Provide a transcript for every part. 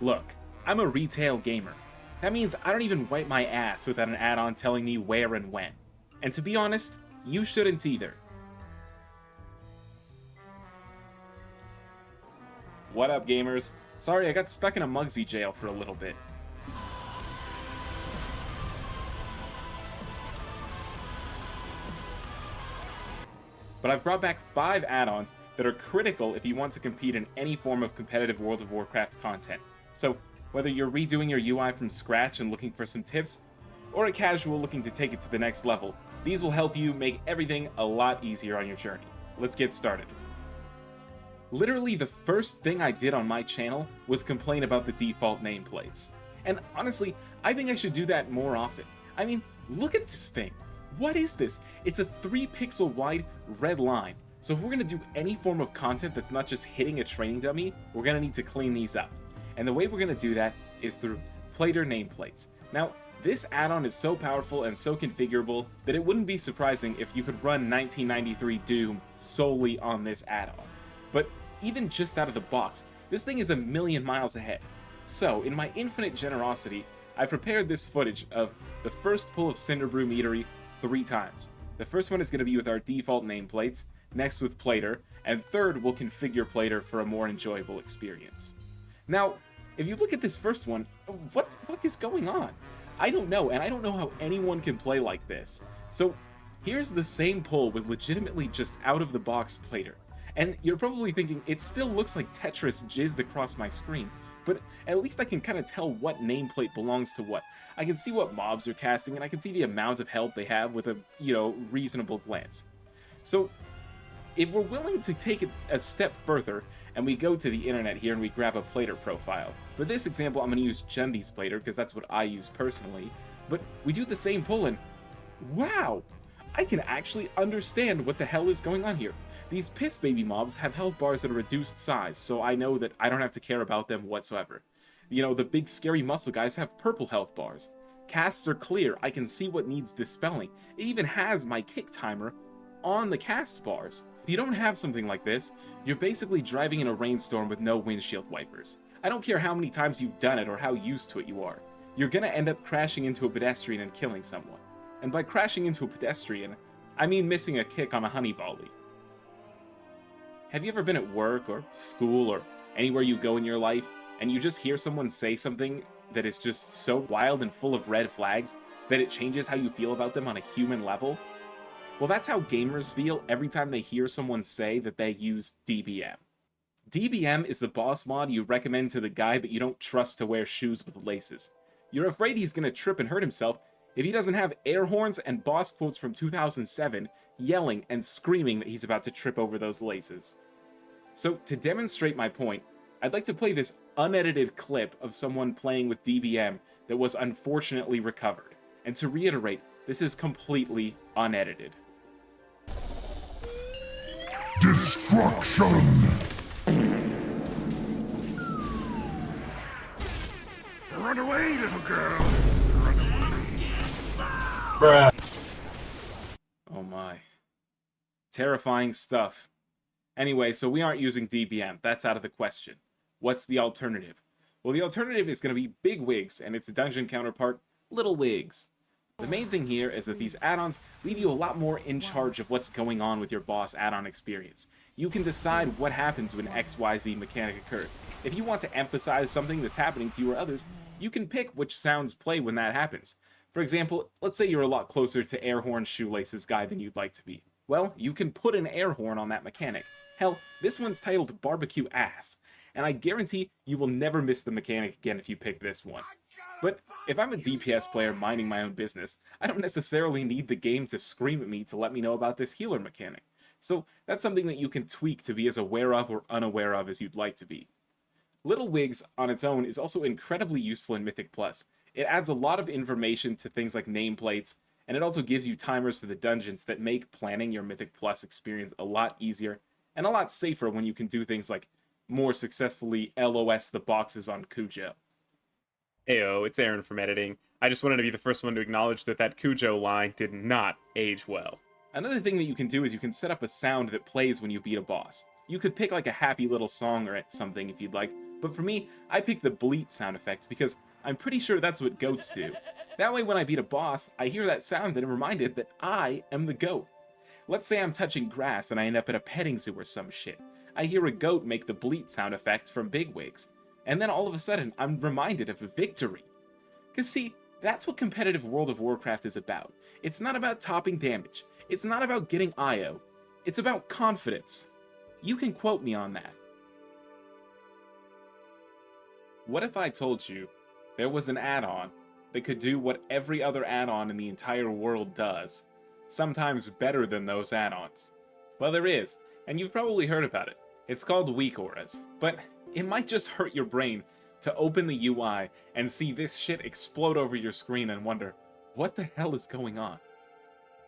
Look, I'm a retail gamer. That means I don't even wipe my ass without an add-on telling me where and when. And to be honest, you shouldn't either. What up, gamers? Sorry, I got stuck in a Mugsy jail for a little bit. But I've brought back 5 add-ons that are critical if you want to compete in any form of competitive World of Warcraft content. So, whether you're redoing your UI from scratch and looking for some tips, or a casual looking to take it to the next level, these will help you make everything a lot easier on your journey. Let's get started. Literally the first thing I did on my channel was complain about the default nameplates. And honestly, I think I should do that more often. I mean, look at this thing. What is this? It's a 3-pixel wide red line. So if we're going to do any form of content that's not just hitting a training dummy, we're going to need to clean these up. And the way we're going to do that is through plater nameplates. Now, this add-on is so powerful and so configurable that it wouldn't be surprising if you could run 1993 Doom solely on this add-on. But even just out of the box, this thing is a million miles ahead. So, in my infinite generosity, I've prepared this footage of the first pull of Cinderbrew Meadery 3 times. The first one is going to be with our default nameplates, next with Plater, and third we'll configure Plater for a more enjoyable experience. Now, if you look at this first one, what the fuck is going on? I don't know, and I don't know how anyone can play like this. So, here's the same pull with legitimately just out-of-the-box Plater. And you're probably thinking, it still looks like Tetris jizzed across my screen, but at least I can kind of tell what nameplate belongs to what. I can see what mobs are casting, and I can see the amount of health they have with a, reasonable glance. So, if we're willing to take it a step further, and we go to the internet here and we grab a Plater profile. For this example, I'm going to use Jundi's Plater, because that's what I use personally, but we do the same pull and wow! I can actually understand what the hell is going on here. These piss baby mobs have health bars at a reduced size, so I know that I don't have to care about them whatsoever. The big scary muscle guys have purple health bars. Casts are clear, I can see what needs dispelling. It even has my kick timer on the cast bars. If you don't have something like this, you're basically driving in a rainstorm with no windshield wipers. I don't care how many times you've done it or how used to it you are. You're gonna end up crashing into a pedestrian and killing someone. And by crashing into a pedestrian, I mean missing a kick on a honey volley. Have you ever been at work or school or anywhere you go in your life and you just hear someone say something that is just so wild and full of red flags that it changes how you feel about them on a human level? Well, that's how gamers feel every time they hear someone say that they use DBM. DBM is the boss mod you recommend to the guy that you don't trust to wear shoes with laces. You're afraid he's gonna trip and hurt himself if he doesn't have air horns and boss quotes from 2007 yelling and screaming that he's about to trip over those laces. So, to demonstrate my point, I'd like to play this unedited clip of someone playing with DBM that was unfortunately recovered. And to reiterate, this is completely unedited. Destruction! Run away, little girl! Run away! Bruh. Oh my. Terrifying stuff. Anyway, so we aren't using DBM. That's out of the question. What's the alternative? Well, the alternative is going to be Bigwigs and its dungeon counterpart, Littlewigs. The main thing here is that these add-ons leave you a lot more in charge of what's going on with your boss add-on experience. You can decide what happens when XYZ mechanic occurs. If you want to emphasize something that's happening to you or others, you can pick which sounds play when that happens. For example, let's say you're a lot closer to air horn shoelaces guy than you'd like to be. Well, you can put an air horn on that mechanic. Hell, this one's titled Barbecue Ass, and I guarantee you will never miss the mechanic again if you pick this one. But if I'm a DPS player minding my own business, I don't necessarily need the game to scream at me to let me know about this healer mechanic. So that's something that you can tweak to be as aware of or unaware of as you'd like to be. Littlewigs on its own is also incredibly useful in Mythic Plus. It adds a lot of information to things like nameplates, and it also gives you timers for the dungeons that make planning your Mythic Plus experience a lot easier and a lot safer when you can do things like more successfully LOS the boxes on Cujo. Heyo, it's Aaron from editing. I just wanted to be the first one to acknowledge that that Cujo line did not age well. Another thing that you can do is you can set up a sound that plays when you beat a boss. You could pick like a happy little song or something if you'd like, But for me, I picked the bleat sound effect because I'm pretty sure that's what goats do. That way when I beat a boss, I hear that sound and I'm reminded that I am the goat. Let's say I'm touching grass and I end up at a petting zoo or some shit. I hear a goat make the bleat sound effect from Bigwigs, and then all of a sudden I'm reminded of a victory. Cause see, that's what competitive World of Warcraft is about. It's not about topping damage. It's not about getting IO. It's about confidence. You can quote me on that. What if I told you there was an add-on that could do what every other add-on in the entire world does, sometimes better than those add-ons? Well, there is, and you've probably heard about it. It's called Weakauras, but it might just hurt your brain to open the UI and see this shit explode over your screen and wonder, what the hell is going on?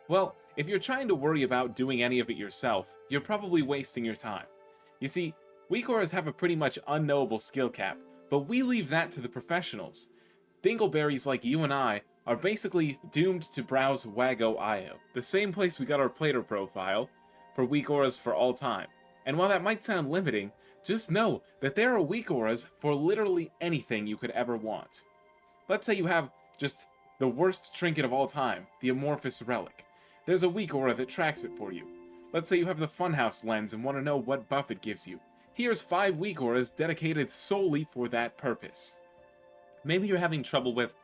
Well, if you're trying to worry about doing any of it yourself, you're probably wasting your time. You see, Weakauras have a pretty much unknowable skill cap, but we leave that to the professionals. Dingleberries like you and I are basically doomed to browse Wago.io, the same place we got our player profile for Weakauras for all time. And while that might sound limiting, just know that there are Weakauras for literally anything you could ever want. Let's say you have just the worst trinket of all time, the Amorphous Relic. There's a Weakaura that tracks it for you. Let's say you have the Funhouse lens and want to know what buff it gives you. Here's 5 Weakauras dedicated solely for that purpose. Maybe you're having trouble with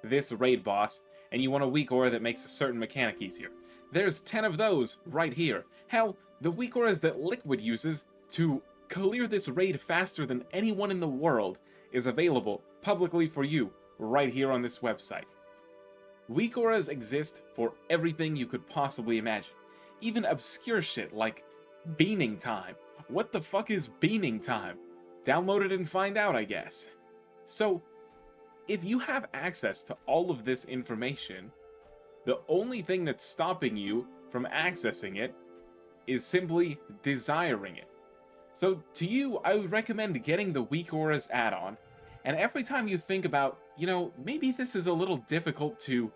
this raid boss, and you want a Weakaura that makes a certain mechanic easier. There's 10 of those right here. Hell, the Weakauras that Liquid uses to clear this raid faster than anyone in the world is available publicly for you right here on this website. Weakauras exist for everything you could possibly imagine. Even obscure shit like beaning time. What the fuck is beaning time? Download it and find out, I guess. So, if you have access to all of this information, the only thing that's stopping you from accessing it is simply desiring it. So to you, I would recommend getting the Weakauras add-on, and every time you think about, maybe this is a little difficult to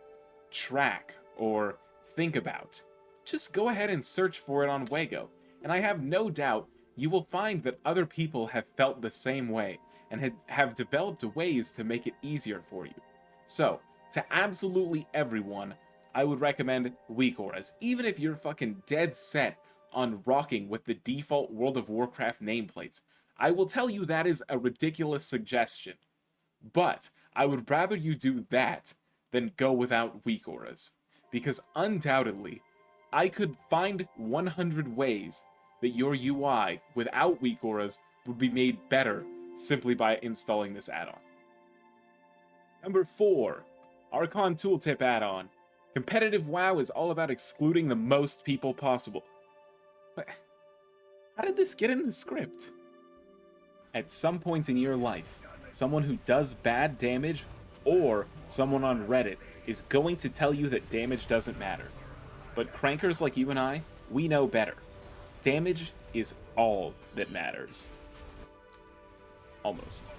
track or think about, just go ahead and search for it on Wago, and I have no doubt you will find that other people have felt the same way and have developed ways to make it easier for you. So, to absolutely everyone, I would recommend Weakauras, even if you're fucking dead set on rocking with the default World of Warcraft nameplates. I will tell you that is a ridiculous suggestion, but I would rather you do that than go without Weakauras, because undoubtedly, I could find 100 ways that your UI without Weakauras would be made better simply by installing this add-on. Number 4, Archon Tooltip add-on. Competitive WoW is all about excluding the most people possible. But how did this get in the script? At some point in your life, someone who does bad damage or someone on Reddit is going to tell you that damage doesn't matter. But crankers like you and I, we know better. Damage is all that matters. Almost.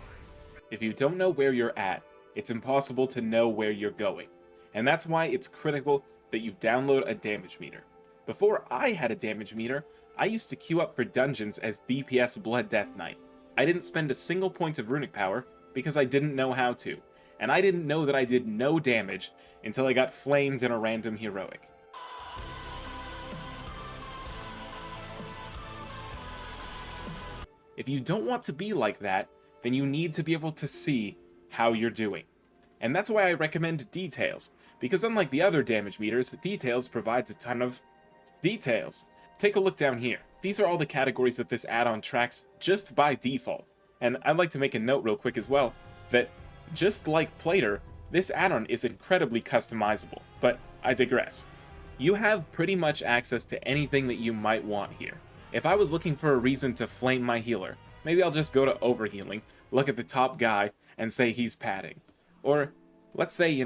If you don't know where you're at, it's impossible to know where you're going. And that's why it's critical that you download a damage meter. Before I had a damage meter, I used to queue up for dungeons as DPS Blood Death Knight. I didn't spend a single point of runic power because I didn't know how to. And I didn't know that I did no damage until I got flamed in a random heroic. If you don't want to be like that, then you need to be able to see how you're doing. And that's why I recommend Details, because unlike the other damage meters, Details provides a ton of details. Take a look down here. These are all the categories that this add-on tracks just by default. And I'd like to make a note real quick as well, that just like Plater, this add-on is incredibly customizable, but I digress. You have pretty much access to anything that you might want here. If I was looking for a reason to flame my healer, maybe I'll just go to overhealing, look at the top guy, and say he's padding. Or, let's say,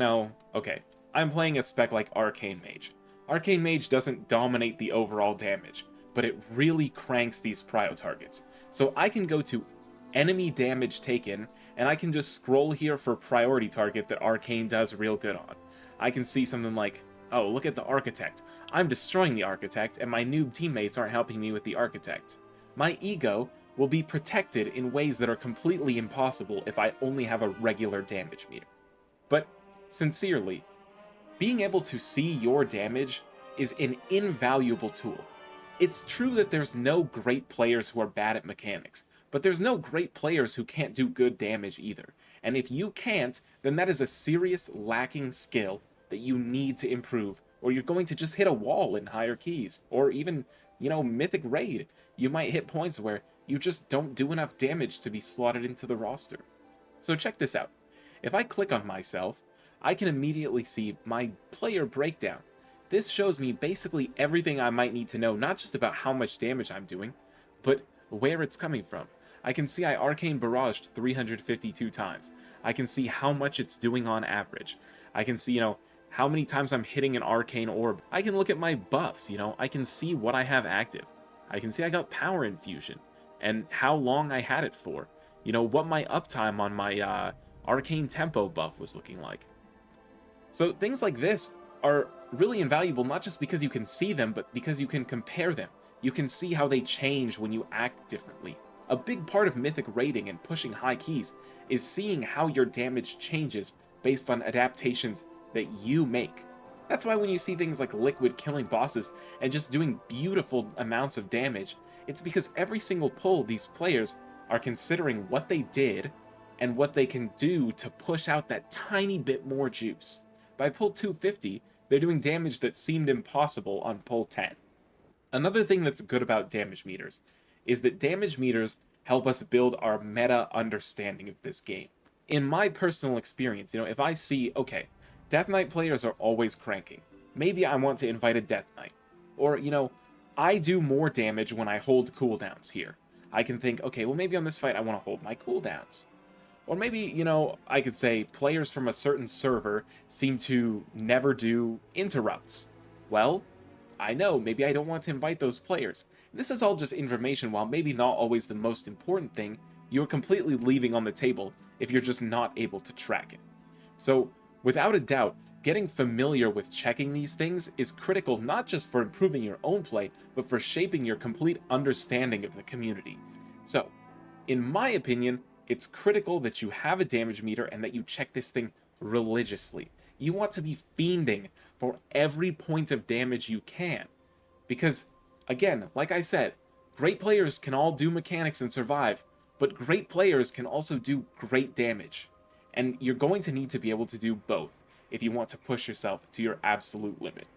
okay, I'm playing a spec like Arcane Mage. Arcane Mage doesn't dominate the overall damage, but it really cranks these prio targets. So I can go to enemy damage taken, and I can just scroll here for priority target that Arcane does real good on. I can see something like, oh, look at the Architect. I'm destroying the Architect, and my noob teammates aren't helping me with the Architect. My ego will be protected in ways that are completely impossible if I only have a regular damage meter. But, sincerely, being able to see your damage is an invaluable tool. It's true that there's no great players who are bad at mechanics, but there's no great players who can't do good damage either. And if you can't, then that is a serious lacking skill that you need to improve, or you're going to just hit a wall in higher keys, or even, Mythic Raid. You might hit points where you just don't do enough damage to be slotted into the roster. So check this out. If I click on myself, I can immediately see my player breakdown. This shows me basically everything I might need to know, not just about how much damage I'm doing, but where it's coming from. I can see I Arcane Barraged 352 times. I can see how much it's doing on average. I can see, how many times I'm hitting an Arcane Orb. I can look at my buffs, I can see what I have active. I can see I got Power Infusion, and how long I had it for. What my uptime on my Arcane Tempo buff was looking like. So things like this are really invaluable, not just because you can see them, but because you can compare them. You can see how they change when you act differently. A big part of Mythic raiding and pushing high keys is seeing how your damage changes based on adaptations that you make. That's why when you see things like Liquid killing bosses and just doing beautiful amounts of damage, it's because every single pull these players are considering what they did and what they can do to push out that tiny bit more juice. By pull 250, they're doing damage that seemed impossible on pull 10. Another thing that's good about damage meters is that damage meters help us build our meta understanding of this game. In my personal experience, if I see, okay, Death Knight players are always cranking. Maybe I want to invite a Death Knight. Or, I do more damage when I hold cooldowns here. I can think, okay, well maybe on this fight I want to hold my cooldowns. Or maybe, I could say players from a certain server seem to never do interrupts. Well, I know, maybe I don't want to invite those players. This is all just information, while maybe not always the most important thing, you're completely leaving on the table if you're just not able to track it. So, without a doubt, getting familiar with checking these things is critical not just for improving your own play, but for shaping your complete understanding of the community. So, in my opinion, it's critical that you have a damage meter and that you check this thing religiously. You want to be fiending for every point of damage you can. Because, again, like I said, great players can all do mechanics and survive, but great players can also do great damage. And you're going to need to be able to do both if you want to push yourself to your absolute limit.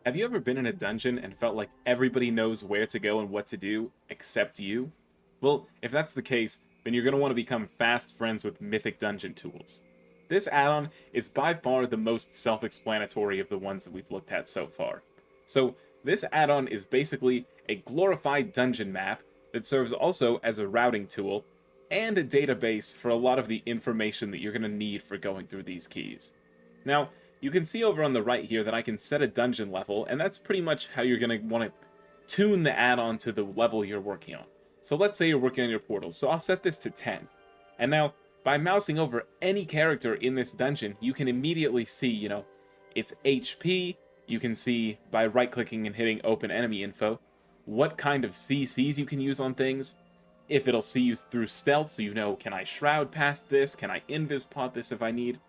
Have you ever been in a dungeon and felt like everybody knows where to go and what to do except you? Well, if that's the case, then you're going to want to become fast friends with Mythic Dungeon Tools. This add-on is by far the most self-explanatory of the ones that we've looked at so far. So, this add-on is basically a glorified dungeon map that serves also as a routing tool and a database for a lot of the information that you're going to need for going through these keys. Now, you can see over on the right here that I can set a dungeon level, and that's pretty much how you're going to want to tune the add-on to the level you're working on. So let's say you're working on your portals, so I'll set this to 10. And now, by mousing over any character in this dungeon, you can immediately see, its HP. You can see, by right-clicking and hitting Open Enemy Info, what kind of CCs you can use on things, if it'll see you through stealth, so can I Shroud past this, can I Invis pot this if I need.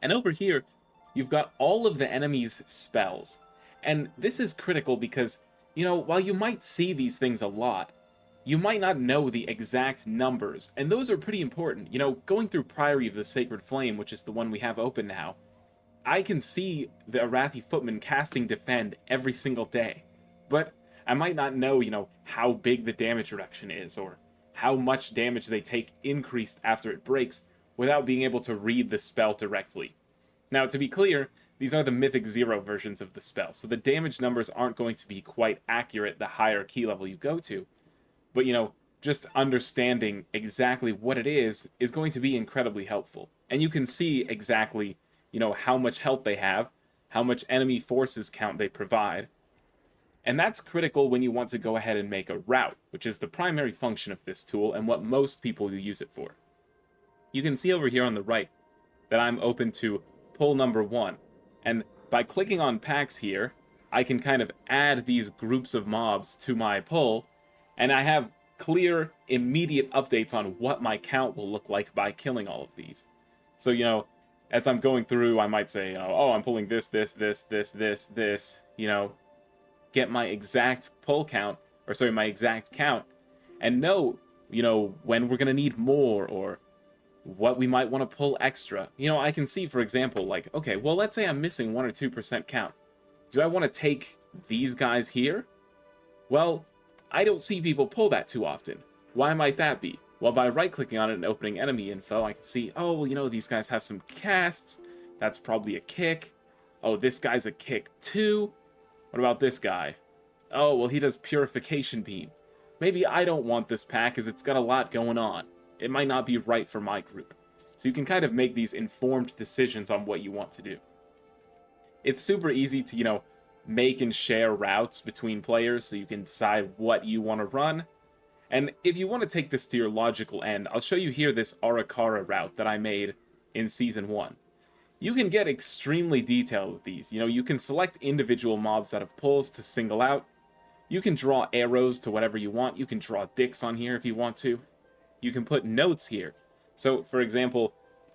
And over here, you've got all of the enemy's spells. And this is critical because, while you might see these things a lot, you might not know the exact numbers, and those are pretty important. Going through Priory of the Sacred Flame, which is the one we have open now, I can see the Arathi Footmen casting Defend every single day, but I might not know, how big the damage reduction is, or how much damage they take increased after it breaks, without being able to read the spell directly. Now, to be clear, these are the Mythic 0 versions of the spell, so the damage numbers aren't going to be quite accurate the higher key level you go to. But, just understanding exactly what it is going to be incredibly helpful. And you can see exactly, how much health they have, how much enemy forces count they provide. And that's critical when you want to go ahead and make a route, which is the primary function of this tool and what most people use it for. You can see over here on the right that I'm open to pull number 1. And by clicking on packs here, I can kind of add these groups of mobs to my pull, and I have clear, immediate updates on what my count will look like by killing all of these. So, you know, as I'm going through, I might say, oh, I'm pulling this, you know, get my exact pull count, or sorry, my exact count, and know, you know, when we're going to need more, or what we might want to pull extra. You know, I can see, for example, like, okay, well, let's say I'm missing 1 or 2% count. Do I want to take these guys here? Well, I don't see people pull that too often. Why might that be? Well, by right-clicking on it and opening enemy info, I can see, oh, well, you know, these guys have some casts. That's probably a kick. Oh, this guy's a kick too. What about this guy? Oh, well, he does Purification Beam. Maybe I don't want this pack as it's got a lot going on. It might not be right for my group. So you can kind of make these informed decisions on what you want to do. It's super easy to, you know, make and share routes between players so you can decide what you want to run. And if you want to take this to your logical end, I'll show you here this Weakauras route that I made in Season 1. You can get extremely detailed with these. You know, you can select individual mobs that have pulls to single out. You can draw arrows to whatever you want. You can draw dicks on here if you want to. You can put notes here. So, for example,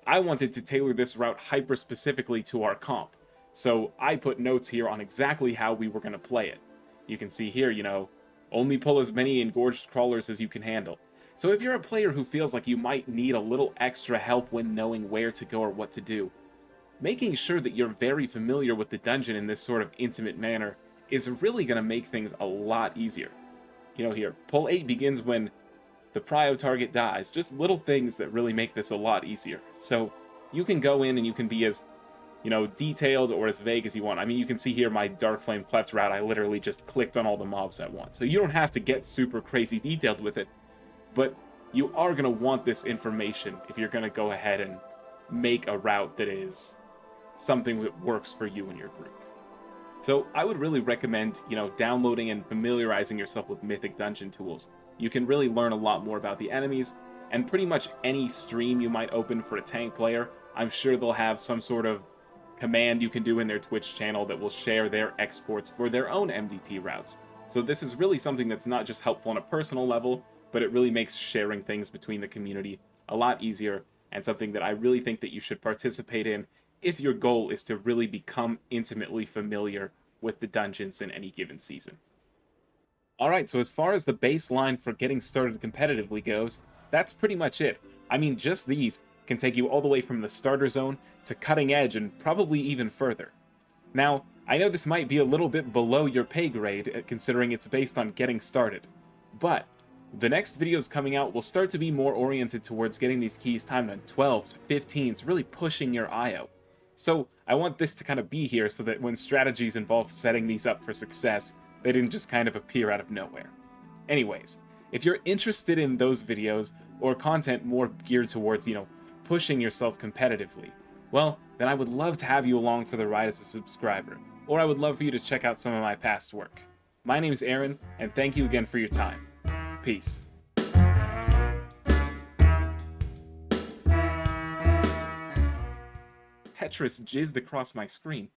I wanted to tailor this route hyper-specifically to our comp. So I put notes here on exactly how we were going to play it. You can see here, you know, only pull as many engorged crawlers as you can handle. So if you're a player who feels like you might need a little extra help when knowing where to go or what to do, making sure that you're very familiar with the dungeon in this sort of intimate manner is really going to make things a lot easier. You know, here, pull 8 begins when the prio target dies. Just little things that really make this a lot easier. So you can go in and you can be as, you know, detailed or as vague as you want. I mean, you can see here my Dark Flame Cleft route, I literally just clicked on all the mobs at once. So you don't have to get super crazy detailed with it, but you are going to want this information if you're going to go ahead and make a route that is something that works for you and your group. So I would really recommend, you know, downloading and familiarizing yourself with Mythic dungeon tools. You can really learn a lot more about the enemies, and pretty much any stream you might open for a tank player, I'm sure they'll have some sort of command you can do in their Twitch channel that will share their exports for their own MDT routes. So this is really something that's not just helpful on a personal level, but it really makes sharing things between the community a lot easier, and something that I really think that you should participate in if your goal is to really become intimately familiar with the dungeons in any given season. Alright, so as far as the baseline for getting started competitively goes, that's pretty much it. I mean, just these can take you all the way from the starter zone to cutting edge and probably even further. Now, I know this might be a little bit below your pay grade, considering it's based on getting started, but the next videos coming out will start to be more oriented towards getting these keys timed on 12s, 15s, really pushing your IO. So I want this to kind of be here so that when strategies involve setting these up for success, they didn't just kind of appear out of nowhere. Anyways, if you're interested in those videos or content more geared towards, you know, pushing yourself competitively, well, then I would love to have you along for the ride as a subscriber, or I would love for you to check out some of my past work. My name's Aaron, and thank you again for your time. Peace. Tetris jizzed across my screen.